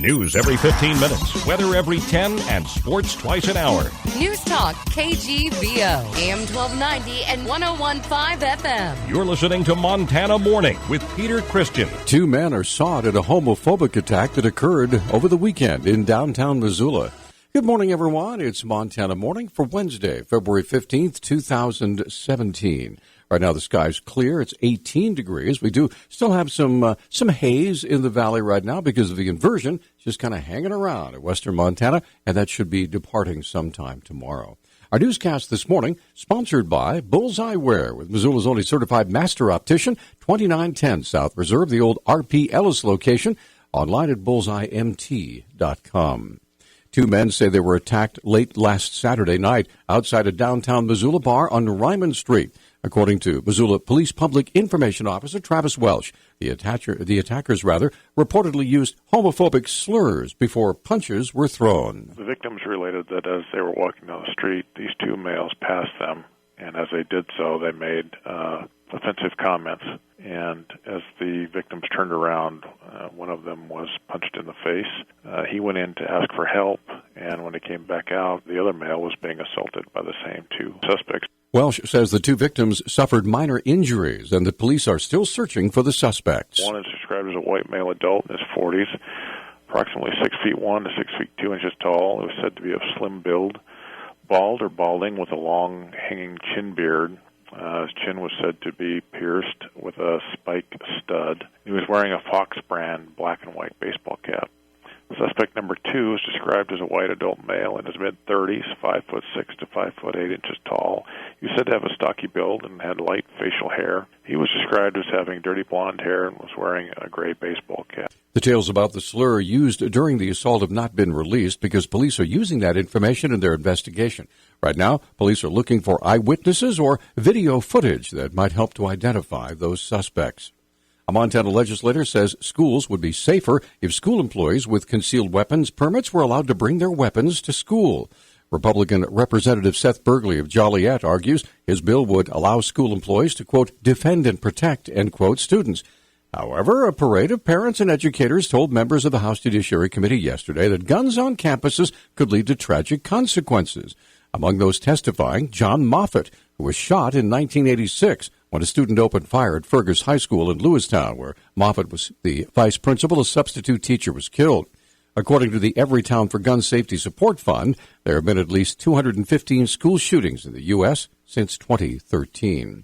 News every 15 minutes, weather every 10, and sports twice an hour. Newstalk, KGVO, AM 1290 and 101.5 FM. You're listening to Montana Morning with Peter Christian. 2 men are sought in a homophobic attack that occurred over the weekend in downtown Missoula. Good morning, everyone. It's Montana Morning for Wednesday, February 15th, 2017. Right now, the sky's clear. It's 18 degrees. We do still have some haze in the valley right now because of the inversion. It's just kind of hanging around in western Montana, and that should be departing sometime tomorrow. Our newscast this morning, sponsored by Bullseye Wear, with Missoula's only certified master optician, 2910 South Reserve, the old R.P. Ellis location, online at bullseyemt.com. 2 men say they were attacked late last Saturday night outside a downtown Missoula bar on Ryman Street. According to Missoula Police Public Information Officer Travis Welsh, the attackers reportedly used homophobic slurs before punches were thrown. The victims related that as they were walking down the street, these 2 males passed them, and as they did so, they made offensive comments. And as the victims turned around, one of them was punched in the face. He went in to ask for help, and when he came back out, the other male was being assaulted by the same 2 suspects. Welsh says the 2 victims suffered minor injuries and the police are still searching for the suspects. One is described as a white male adult in his 40s, approximately 6'1" to 6'2" tall. It was said to be of slim build, bald or balding with a long hanging chin beard. His chin was said to be pierced with a spike stud. He was wearing a Fox brand black and white baseball cap. Suspect number 2 is described as a white adult male in his mid-30s, 5'6" to 5'8" tall. He was said to have a stocky build and had light facial hair. He was described as having dirty blonde hair and was wearing a gray baseball cap. Details about the slur used during the assault have not been released because police are using that information in their investigation. Right now, police are looking for eyewitnesses or video footage that might help to identify those suspects. A Montana legislator says schools would be safer if school employees with concealed weapons permits were allowed to bring their weapons to school. Republican Representative Seth Burgley of Joliet argues his bill would allow school employees to, quote, defend and protect, end quote, students. However, a parade of parents and educators told members of the House Judiciary Committee yesterday that guns on campuses could lead to tragic consequences. Among those testifying, John Moffitt, who was shot in 1986 when a student opened fire at Fergus High School in Lewistown, where Moffitt was the vice principal. A substitute teacher was killed. According to the Everytown for Gun Safety Support Fund, there have been at least 215 school shootings in the U.S. since 2013.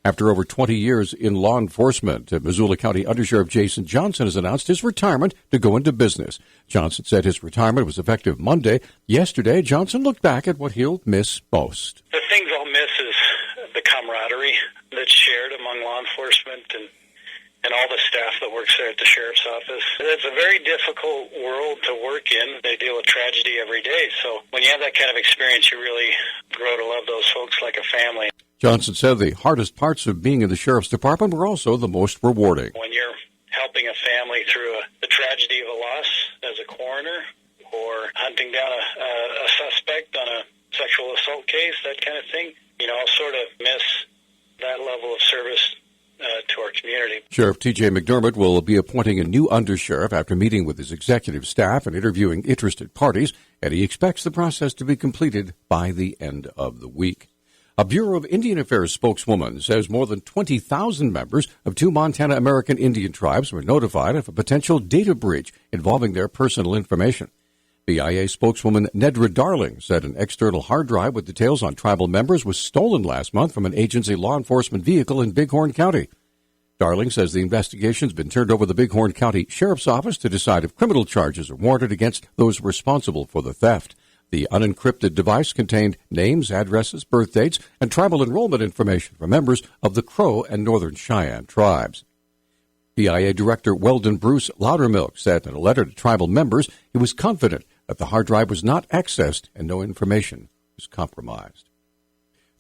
After over 20 years in law enforcement, Missoula County Undersheriff Jason Johnson has announced his retirement to go into business. Johnson said his retirement was effective Monday. Yesterday, Johnson looked back at what he'll miss most. The things I'll miss is the camaraderie that's shared among law enforcement and all the staff that works there at the sheriff's office. It's a very difficult world to work in. They deal with tragedy every day. So when you have that kind of experience, you really grow to love those folks like a family. Johnson said the hardest parts of being in the sheriff's department were also the most rewarding. When you're helping a family through the tragedy of a loss as a coroner or hunting down a suspect on a sexual assault case, that kind of thing, I'll sort of miss that level of service to our community. Sheriff T.J. McDermott will be appointing a new undersheriff after meeting with his executive staff and interviewing interested parties, and he expects the process to be completed by the end of the week. A Bureau of Indian Affairs spokeswoman says more than 20,000 members of 2 Montana American Indian tribes were notified of a potential data breach involving their personal information. BIA spokeswoman Nedra Darling said an external hard drive with details on tribal members was stolen last month from an agency law enforcement vehicle in Bighorn County. Darling says the investigation's been turned over to the Bighorn County Sheriff's Office to decide if criminal charges are warranted against those responsible for the theft. The unencrypted device contained names, addresses, birth dates, and tribal enrollment information for members of the Crow and Northern Cheyenne tribes. BIA Director Weldon Bruce Loudermilk said in a letter to tribal members he was confident that the hard drive was not accessed and no information was compromised.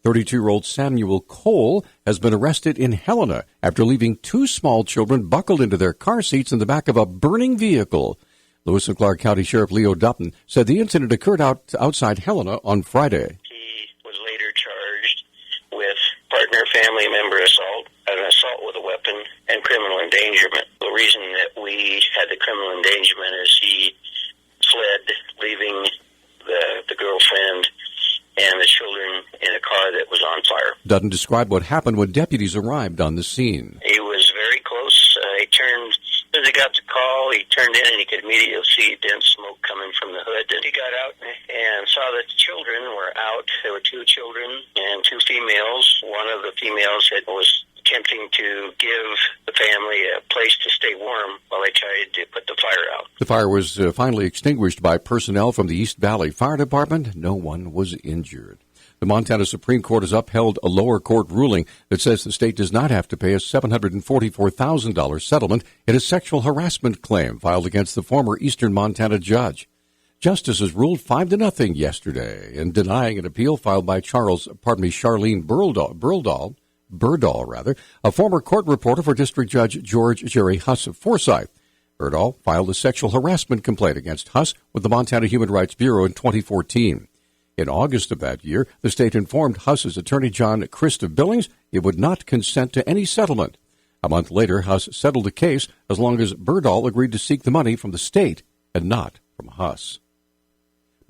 32-year-old Samuel Cole has been arrested in Helena after leaving 2 small children buckled into their car seats in the back of a burning vehicle. Lewis and Clark County Sheriff Leo Dutton said the incident occurred outside Helena on Friday. He was later charged with partner family member assault, an assault with a weapon and criminal endangerment. The reason that we had the criminal endangerment is he fled, leaving the girlfriend and the children in a car that was on fire. Doesn't describe what happened when deputies arrived on the scene. He was very close. As he got the call, he turned in and he could immediately see dense smoke coming from the hood. And he got out and saw that the children were out. There were 2 children and 2 females. One of the females was attempting to give the family a place to stay warm while they tried to put the fire out. The fire was finally extinguished by personnel from the East Valley Fire Department. No one was injured. The Montana Supreme Court has upheld a lower court ruling that says the state does not have to pay a $744,000 settlement in a sexual harassment claim filed against the former Eastern Montana judge. Justices ruled 5-0 yesterday in denying an appeal filed by Charlene Berdahl, a former court reporter for District Judge George Jerry Huss of Forsyth. Berdahl filed a sexual harassment complaint against Huss with the Montana Human Rights Bureau in 2014. In August of that year, the state informed Huss's attorney John Christ of Billings it would not consent to any settlement. A month later, Huss settled the case as long as Berdahl agreed to seek the money from the state and not from Huss.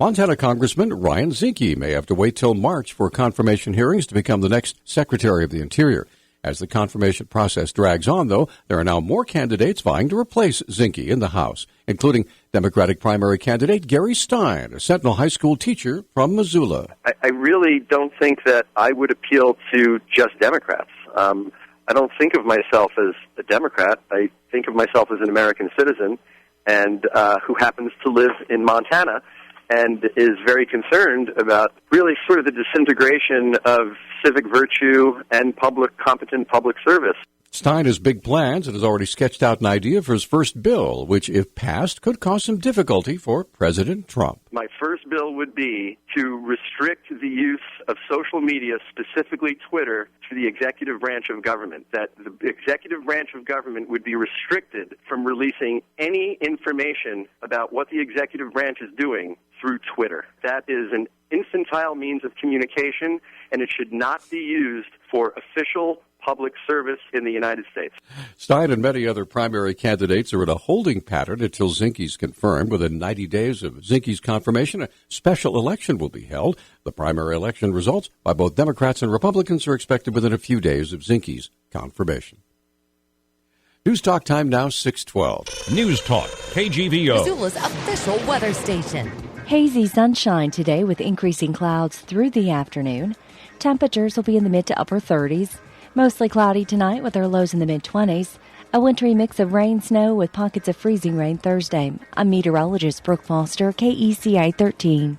Montana Congressman Ryan Zinke may have to wait till March for confirmation hearings to become the next Secretary of the Interior. As the confirmation process drags on, though, there are now more candidates vying to replace Zinke in the House, including Democratic primary candidate Gary Stein, a Sentinel High School teacher from Missoula. I really don't think that I would appeal to just Democrats. I don't think of myself as a Democrat. I think of myself as an American citizen and who happens to live in Montana and is very concerned about really sort of the disintegration of civic virtue and competent public service. Stein has big plans and has already sketched out an idea for his first bill, which, if passed, could cause some difficulty for President Trump. My first bill would be to restrict the use of social media, specifically Twitter, to the executive branch of government. That the executive branch of government would be restricted from releasing any information about what the executive branch is doing through Twitter. That is an infantile means of communication, and it should not be used for official public service in the United States. Stein and many other primary candidates are in a holding pattern until Zinke's confirmed. Within 90 days of Zinke's confirmation, a special election will be held. The primary election results by both Democrats and Republicans are expected within a few days of Zinke's confirmation. Newstalk time now, 6:12. Newstalk, KGVO. Missoula's official weather station. Hazy sunshine today with increasing clouds through the afternoon. Temperatures will be in the mid to upper 30s. Mostly cloudy tonight with our lows in the mid-20s. A wintry mix of rain, snow with pockets of freezing rain Thursday. I'm meteorologist Brooke Foster, KECI 13.